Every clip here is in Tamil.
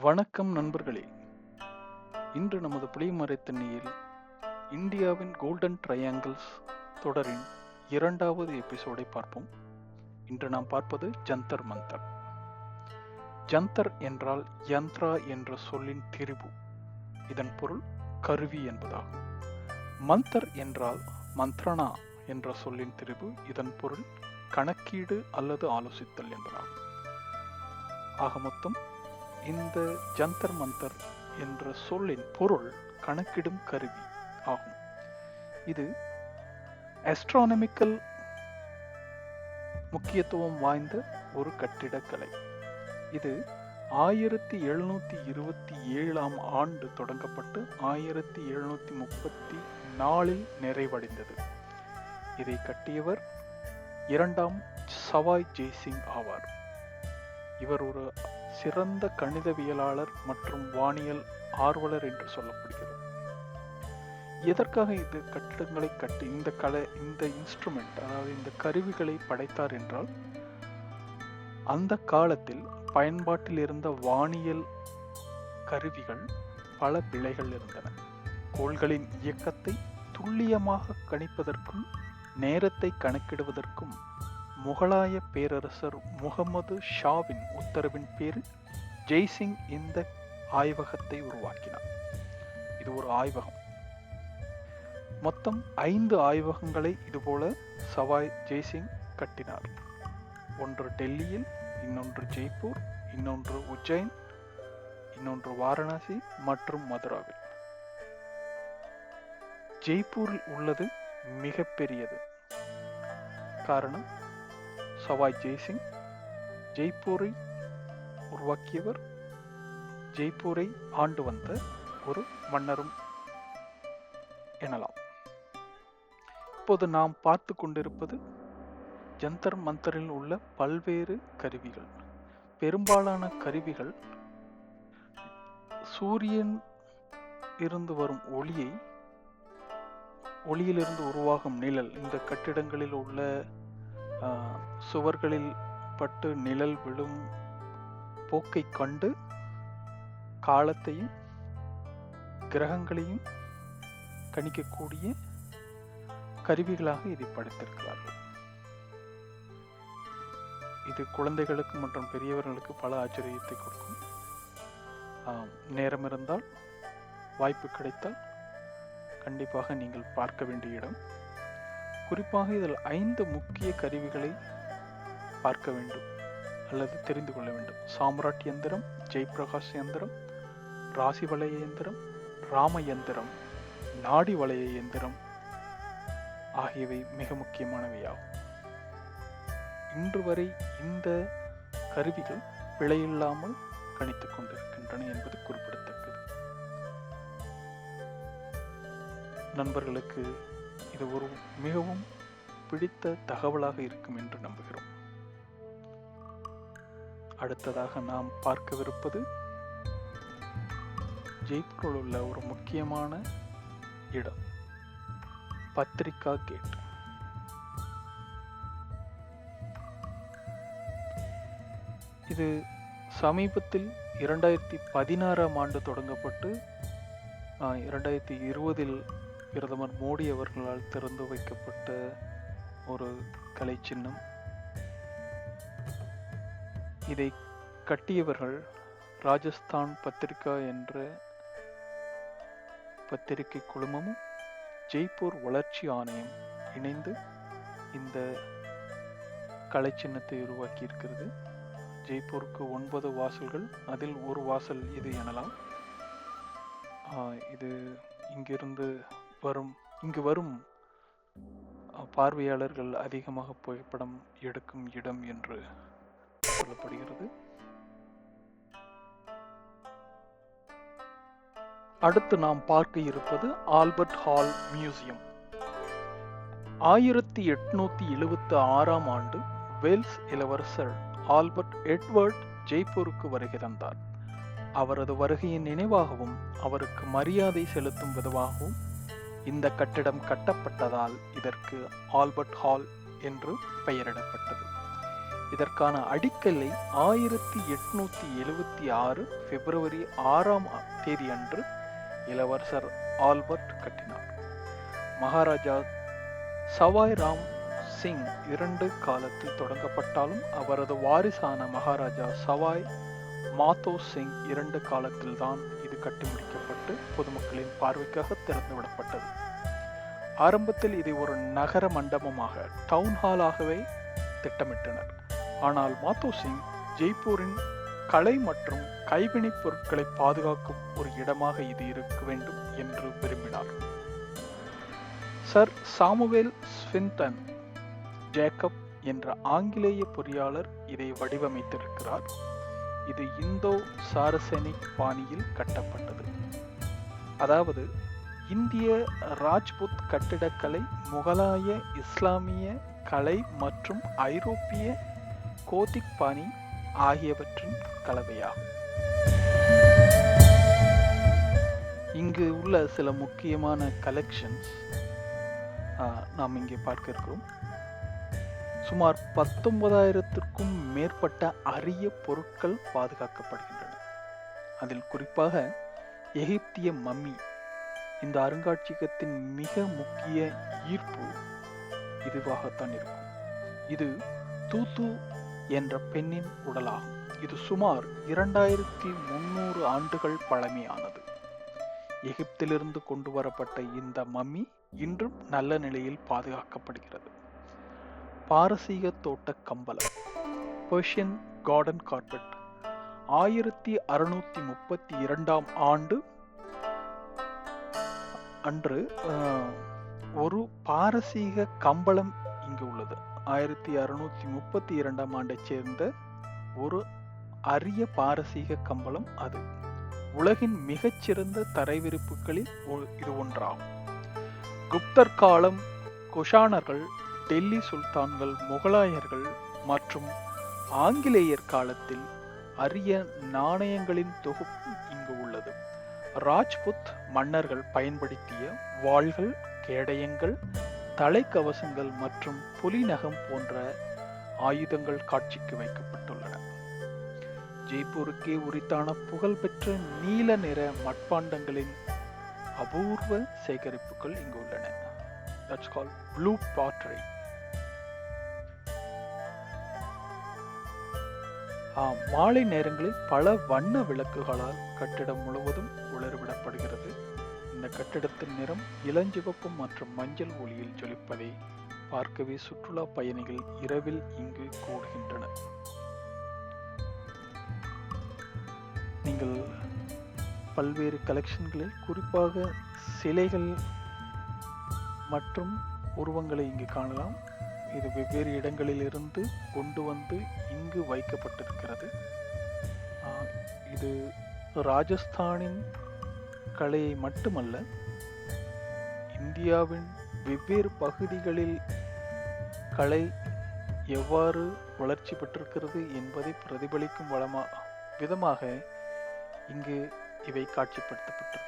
வணக்கம் நண்பர்களே. இன்று நமது புளியமரத்தண்ணியில் இந்தியாவின் கோல்டன் ட்ரையாங்கிள்ஸ் தொடரின் 2வது எபிசோடை பார்ப்போம். இன்று நாம் பார்ப்பது ஜந்தர் மந்தர். ஜந்தர் என்றால் யந்த்ரா என்ற சொல்லின் திரிபு. இதன் பொருள் கருவி என்பதாகும். மந்தர் என்றால் மந்த்ரணா என்ற சொல்லின் திரிபு. இதன் பொருள் கணக்கீடு அல்லது ஆலோசித்தல் என்பதாகும். ஆக மொத்தம் இந்த ஜந்தர் மந்தர் என்ற சொல்லின் பொருள் கணக்கிடும் கருவி ஆகும். இது ஆஸ்ட்ரானமிக்கல் முக்கியத்துவம் வாய்ந்த ஒரு கட்டிடக்கலை. இது 1727ஆம் ஆண்டு தொடங்கப்பட்டு 1734இல் நிறைவடைந்தது. இதை கட்டியவர் 2ஆம் சவாய் ஜெய்சிங் ஆவார். இவர் ஒரு சிறந்த கணிதவியலாளர் மற்றும் வானியல் ஆர்வலர் என்று சொல்லப்படுகிறது. எதற்காக இந்த கட்டிடங்களை கட்டி இந்த இன்ஸ்ட்ருமெண்ட் அதாவது இந்த கருவிகளை படைத்தார் என்றால், அந்த காலத்தில் பயன்பாட்டில் இருந்த வானியல் கருவிகள் பல பிழைகள் இருந்தன. கோள்களின் இயக்கத்தை துல்லியமாக கணிப்பதற்கும் நேரத்தை கணக்கிடுவதற்கும் முகலாய பேரரசர் முகமது ஷாவின் உத்தரவின் பேரில் ஜெய்சிங் இந்த ஆய்வகத்தை உருவாக்கினார். இது ஒரு ஆய்வகம். மொத்தம் 5 ஆய்வகங்களை இதுபோல சவாய் ஜெய்சிங் கட்டினார். ஒன்று டெல்லியில், இன்னொன்று ஜெய்ப்பூர், இன்னொன்று உஜ்ஜைன், இன்னொன்று வாரணாசி மற்றும் மதுராவில். ஜெய்ப்பூரில் உள்ளது மிக பெரியது. காரணம், சவாய் ஜெய்சிங் ஜெய்ப்பூரை உருவாக்கியவர், ஜெய்ப்பூரை ஆண்டு வந்த ஒரு மன்னரும் எனலாம். இப்போது நாம் பார்த்து கொண்டிருப்பது ஜந்தர் மந்தரில் உள்ள பல்வேறு கருவிகள். பெரும்பாலான கருவிகள் சூரியன் இருந்து வரும் ஒளியிலிருந்து உருவாகும் நிழல், இந்த கட்டிடங்களில் உள்ள சுவர்களில் பட்டு நிழல் விழும் போக்கை கண்டு காலத்தையும் கிரகங்களையும் கணிக்கக்கூடிய கருவிகளாக இதை படைத்திருக்கிறார்கள். இது குழந்தைகளுக்கு மற்றும் பெரியவர்களுக்கு பல ஆச்சரியத்தை கொடுக்கும். நேரம் இருந்தால், வாய்ப்பு கிடைத்தால் கண்டிப்பாக நீங்கள் பார்க்க வேண்டிய இடம். குறிப்பாக இதில் 5 முக்கிய கருவிகளை பார்க்க வேண்டும் அல்லது தெரிந்து கொள்ள வேண்டும். சாம்ராட் யந்திரம், ஜெய்பிரகாஷ் யந்திரம், ராசி வளைய யந்திரம், ராம யந்திரம், நாடி வளைய யந்திரம் ஆகியவை மிக முக்கியமானவையாகும். இன்று வரை இந்த கருவிகள் பிழையில்லாமல் கணித்துக் கொண்டிருக்கின்றன என்பது குறிப்பிடத்தக்கது. நண்பர்களுக்கு இது ஒரு மிகவும் பிடித்த தகவலாக இருக்கும் என்று நம்புகிறோம். அடுத்ததாக நாம் பார்க்கவிருப்பது ஜெய்ப்பூரில் உள்ள ஒரு முக்கியமான இடம், பத்திரிகா கேட். இது சமீபத்தில் 2016ஆம் ஆண்டு தொடங்கப்பட்டு 2020இல் பிரதமர் மோடி அவர்களால் திறந்து வைக்கப்பட்ட ஒரு கலை சின்னம். இதை கட்டியவர்கள் ராஜஸ்தான் பத்திரிகா என்ற பத்திரிகை குழுமமும் ஜெய்ப்பூர் வளர்ச்சி ஆணையம் இணைந்து இந்த கலை சின்னத்தை உருவாக்கி இருக்கிறது. ஜெய்ப்பூருக்கு 9 வாசல்கள், அதில் ஒரு வாசல் இது எனலாம். இது இங்கு வரும் பார்வையாளர்கள் அதிகமாக புகைப்படம் எடுக்கும் இடம் என்று சொல்லப்படுகிறது. அடுத்து நாம் பார்க்க இருப்பது ஆல்பர்ட் ஹால் மியூசியம். 1876ஆம் ஆண்டு வேல்ஸ் இளவரசர் ஆல்பர்ட் எட்வர்ட் ஜெய்ப்பூருக்கு வருகை தந்தார். அவரது வருகையின் நினைவாகவும் அவருக்கு மரியாதை செலுத்தும் விதமாகவும் இந்த கட்டிடம் கட்டப்பட்டதால் இதற்கு ஆல்பர்ட் ஹால் என்று பெயரிடப்பட்டது. இதற்கான அடிக்கல்லை 1876 பிப்ரவரி 6ஆம் தேதி அன்று இளவரசர் ஆல்பர்ட் கட்டினார். மகாராஜா சவாய் ராம் சிங் 2 காலத்தில் தொடங்கப்பட்டாலும் அவரது வாரிசான மகாராஜா சவாய் மாதோ சிங் 2 காலத்தில் தான் இது கட்டி முடிக்கப்பட்டு பொதுமக்களின் பார்வைக்காக திறந்துவிடப்பட்டது. ஆரம்பத்தில் இதை ஒரு நகர மண்டபமாக டவுன் ஹாலாகவே திட்டமிட்டனர். ஆனால் மாதோ சிங் ஜெய்ப்பூரின் கலை மற்றும் கைவினைப் பொருட்களை பாதுகாக்கும் ஒரு இடமாக இது இருக்க வேண்டும் என்று விரும்பினார். சர் சாமுவேல் ஸ்வின்டன் ஜேக்கப் என்ற ஆங்கிலேய பொறியாளர் இதை வடிவமைத்திருக்கிறார். இது இந்தோ சாரசெனிக் பாணியில் கட்டப்பட்டது. அதாவது இந்திய ராஜ்புத் கட்டிடக்கலை, முகலாய இஸ்லாமிய கலை மற்றும் ஐரோப்பிய கோதிக் பாணி ஆகியவற்றின் கலவையாகும். இங்கு உள்ள சில முக்கியமான கலெக்ஷன்ஸ் நாம் இங்கே பார்க்க இருக்கிறோம். சுமார் 19,000க்கும் மேற்பட்ட அரிய பொருட்கள் பாதுகாக்கப்படுகின்றன. அதில் குறிப்பாக எகிப்திய மம்மி இந்த அருங்காட்சியகத்தின் மிக முக்கிய ஈர்ப்பு இதுவாகத்தான் இருக்கும். இது தூத்து என்ற பெண்ணின் உடலாகும். இது சுமார் 2300 ஆண்டுகள் பழமையானது. எகிப்திலிருந்து கொண்டு வரப்பட்ட இந்த மம்மி இன்றும் நல்ல நிலையில் பாதுகாக்கப்படுகிறது. பாரசீக தோட்ட கம்பளம் பெர்ஷியன் கார்டன் கார்பெட் 1632ஆம் ஆண்டு அன்று ஒரு பாரசீக கம்பளம் இங்கு உள்ளது. 1632ஆம் ஆண்டை சேர்ந்த ஒரு அரிய பாரசீக கம்பளம் அது. உலகின் மிகச்சிறந்த தரைவிரிப்புகளில் இது ஒன்றாகும். குப்தர் காலம், குஷானர்கள், டெல்லி சுல்தான்கள், முகலாயர்கள் மற்றும் ஆங்கிலேயர் காலத்தில் அரிய நாணயங்களின் தொகுப்பு இங்கு உள்ளது. ராஜ்புத் மன்னர்கள் பயன்படுத்திய வாள்கள், கேடயங்கள், தலைக்கவசங்கள் மற்றும் புலிநகம் போன்ற ஆயுதங்கள் காட்சிக்கு வைக்கப்பட்டுள்ளன. ஜெய்ப்பூருக்கே உரித்தான புகழ்பெற்ற நீல நிற மட்பாண்டங்களின் அபூர்வ சேகரிப்புகள் இங்கு உள்ளன. That's called blue pottery. மாலை நேரங்களில் பல வண்ண விளக்குகளால் கட்டிடம் முழுவதும் ஒளிரவிடப்படுகிறது. இந்த கட்டிடத்தின் நிறம் இளஞ்சிவப்பு மற்றும் மஞ்சள் ஒளியில் ஜொலிப்பதை பார்க்கவே சுற்றுலா பயணிகள் இரவில் இங்கு கூடுகின்றனர். நீங்கள் பல்வேறு கலெக்ஷன்களில் குறிப்பாக சிலைகள் மற்றும் உருவங்களை இங்கு காணலாம். இது வெவ்வேறு இடங்களில் இருந்து கொண்டு வந்து இங்கு வைக்கப்பட்டிருக்கிறது. இது ராஜஸ்தானின் கலையை மட்டுமல்ல, இந்தியாவின் வெவ்வேறு பகுதிகளில் கலை எவ்வாறு வளர்ச்சி பெற்றிருக்கிறது என்பதை பிரதிபலிக்கும் விதமாக இங்கு இவை காட்சிப்படுத்தப்பட்டிருக்கிறது.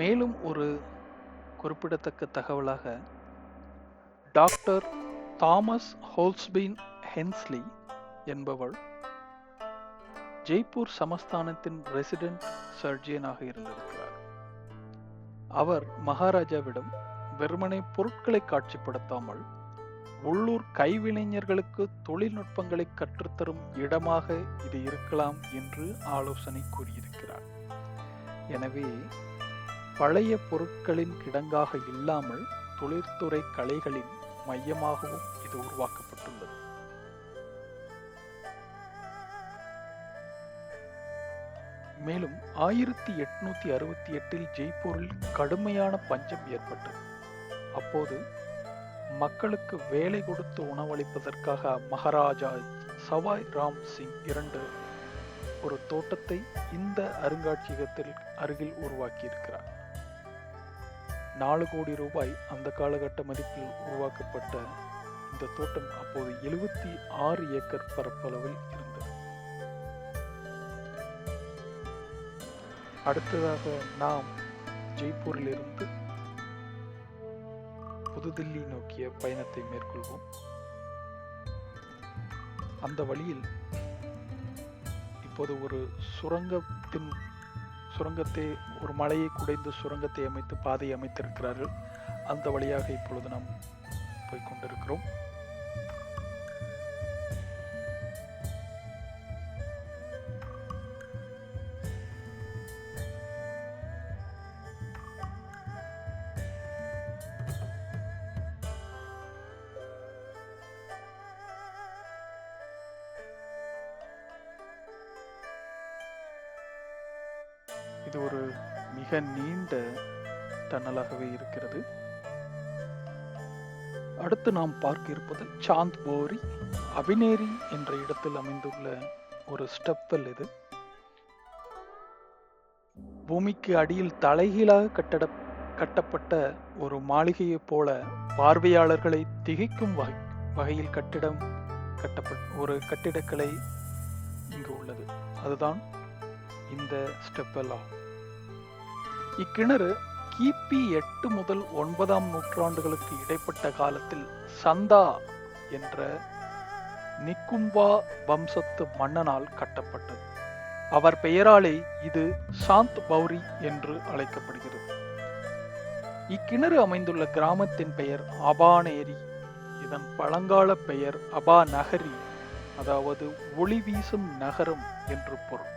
மேலும் ஒரு குறிப்பிடத்தக்க தகவலாக, டாக்டர் தாமஸ் ஹோல்ஸ்பீன் ஹென்ஸ்லி என்பவர் ஜெய்ப்பூர் சமஸ்தானத்தின் ரெசிடென்ட் சர்ஜியனாக இருந்திருக்கிறார். அவர் மகாராஜாவிடம் வெறுமனே பொருட்களை காட்சிப்படுத்தாமல் உள்ளூர் கைவினைஞர்களுக்கு தொழில்நுட்பங்களை கற்றுத்தரும் இடமாக இது இருக்கலாம் என்று ஆலோசனை கூறியிருக்கிறார். எனவே பழைய பொருட்களின் கிடங்காக இல்லாமல் தொழிற்துறை கலைகளின் மையமாகவும் இது உருவாக்கப்பட்டுள்ளது. மேலும் 1868 ஜெய்ப்பூரில் கடுமையான பஞ்சம் ஏற்பட்டது. அப்போது மக்களுக்கு வேலை கொடுத்து உணவளிப்பதற்காக மகாராஜா சவாய் ராம் சிங் 2 ஒரு தோட்டத்தை இந்த அருங்காட்சியகத்தில் அருகில் உருவாக்கி இருக்கிறார். 4 கோடி ரூபாய் அந்த காலகட்ட மதிப்பில் உருவாக்கப்பட்ட இந்த தோட்டம் அப்போது 76 ஏக்கர் பரப்பளவில் இருந்தது. அடுத்ததாக நாம் ஜெய்ப்பூரிலிருந்து புதுதில்லி நோக்கிய பயணத்தை மேற்கொள்வோம். அந்த வழியில் இப்போது ஒரு சுரங்கத்தை, ஒரு மலையை குடைந்து சுரங்கத்தை அமைத்து பாதையை அமைத்திருக்கிறார்கள். அந்த வழியாக இப்பொழுது நாம் போய்கொண்டிருக்கிறோம். இது ஒரு மிக நீண்ட டன்னலாகவே இருக்கிறது. அடுத்து நாம் பார்க்க இருப்பது சாந்த் பௌரி அபினேரி என்ற இடத்தில் அமைந்துள்ள ஒரு ஸ்டெப்பல். இது பூமிக்கு அடியில் தலைகீழாக கட்டப்பட்ட ஒரு மாளிகையை போல பார்வையாளர்களை திகைக்கும் வகையில் கட்டப்பட்ட ஒரு கட்டிடக்கலை இங்கு உள்ளது. அதுதான் இந்த ஸ்டெப்பல் ஆகும். இக்கிணறு கிபி 8 முதல் 9ஆம் நூற்றாண்டுகளுக்கு இடைப்பட்ட காலத்தில் சந்தா என்ற நிக்கும்பா வம்சத்து மன்னனால் கட்டப்பட்டது. அவர் பெயராலே இது சாந்த் பௌரி என்று அழைக்கப்படுகிறது. இக்கிணறு அமைந்துள்ள கிராமத்தின் பெயர் அபானேரி. இதன் பழங்கால பெயர் அபா நகரி, அதாவது ஒளி வீசும் நகரம் என்று பொருள்.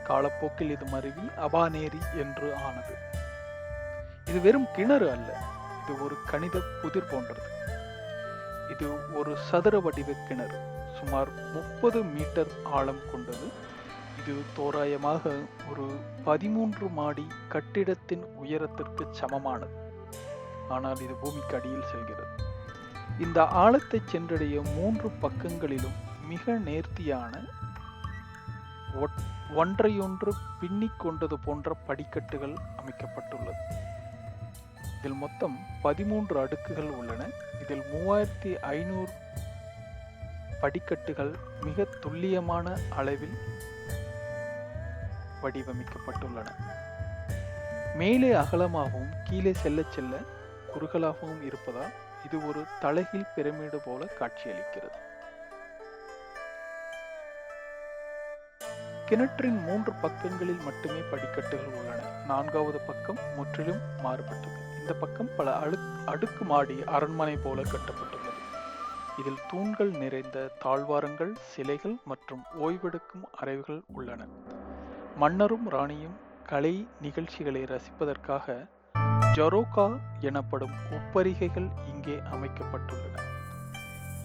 காலப்போக்கில் இது மருவி அபானேரி என்று ஆனது. இது வெறும் கிணறு அல்ல, இது ஒரு கணித புதிர் போன்றது. இது ஒரு சதுர வடிவ கிணறு, சுமார் 30 மீட்டர் ஆழம் கொண்டது. இது தோராயமாக ஒரு 13 மாடி கட்டிடத்தின் உயரத்திற்கு சமமானது. ஆனால் இது பூமிக்கு அடியில் செல்கிறது. இந்த ஆழத்தை சென்றடைய 3 பக்கங்களிலும் மிக நேர்த்தியான ஒன்றையொன்று பின்னிக் கொண்டது போன்ற படிக்கட்டுகள் அமைக்கப்பட்டுள்ளது. இதில் மொத்தம் 13 அடுக்குகள் உள்ளன. இதில் 3500 படிக்கட்டுகள் மிக துல்லியமான அளவில் வடிவமைக்கப்பட்டுள்ளன. மேலே அகலமாகவும் கீழே செல்ல செல்ல குறுகலாகவும் இருப்பதால் இது ஒரு தலைகீழ் பிரமிடு போல காட்சியளிக்கிறது. கிணற்றின் 3 பக்கங்களில் மட்டுமே படிக்கட்டுகள் உள்ளன. 4வது பக்கம் முற்றிலும் மாறுபட்டது. இந்த பக்கம் பல அடுக்கு மாடி அரண்மனை போல கட்டப்பட்டுள்ளது. இதில் தூண்கள் நிறைந்த தாழ்வாரங்கள், சிலைகள் மற்றும் ஓய்வெடுக்கும் அறைகள் உள்ளன. மன்னரும் ராணியும் கலை நிகழ்ச்சிகளை ரசிப்பதற்காக ஜரோகா எனப்படும் உப்பரிகைகள் இங்கே அமைக்கப்பட்டுள்ளன.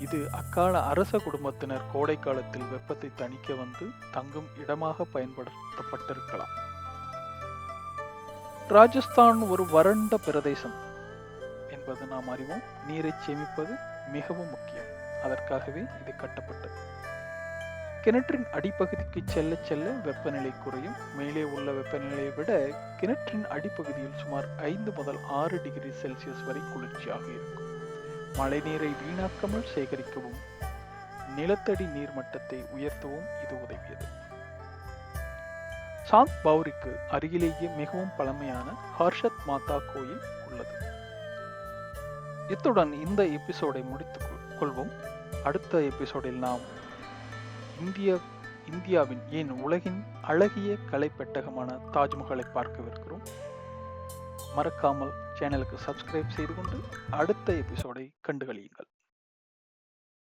இது அக்கால அரச குடும்பத்தினர் கோடை காலத்தில் வெப்பத்தை தணிக்க வந்து தங்கும் இடமாக பயன்படுத்தப்பட்டிருக்கலாம். ராஜஸ்தான் ஒரு வறண்ட பிரதேசம் என்பது நாம் அறிவோம். நீரை சேமிப்பது மிகவும் முக்கியம். அதற்காகவே இது கட்டப்பட்டது. கிணற்றின் அடிப்பகுதிக்கு செல்ல செல்ல வெப்பநிலை குறையும். மேலே உள்ள வெப்பநிலையை விட கிணற்றின் அடிப்பகுதியில் சுமார் 5 முதல் 6 டிகிரி செல்சியஸ் வரை குளிர்ச்சியாக இருக்கும். மழைநீரை வீணாக்காமல் சேகரிக்கவும் நிலத்தடி நீர்மட்டத்தை உயர்த்தவும் இது உதவியது. சாந்த் பௌரிக்கு அருகிலேயே மிகவும் பழமையான ஹர்ஷத் மாதா கோயில் உள்ளது. இத்துடன் இந்த எபிசோடை முடித்துக் கொள்வோம். அடுத்த எபிசோடில் நாம் இந்தியாவின் ஏன் உலகின் அழகிய கலை பெட்டகமான தாஜ்மஹாலை பார்க்கவிருக்கிறோம். மறக்காமல் சேனலுக்கு சப்ஸ்கிரைப் செய்து கொண்டு அடுத்த எபிசோடை கண்டுகளியுங்கள்.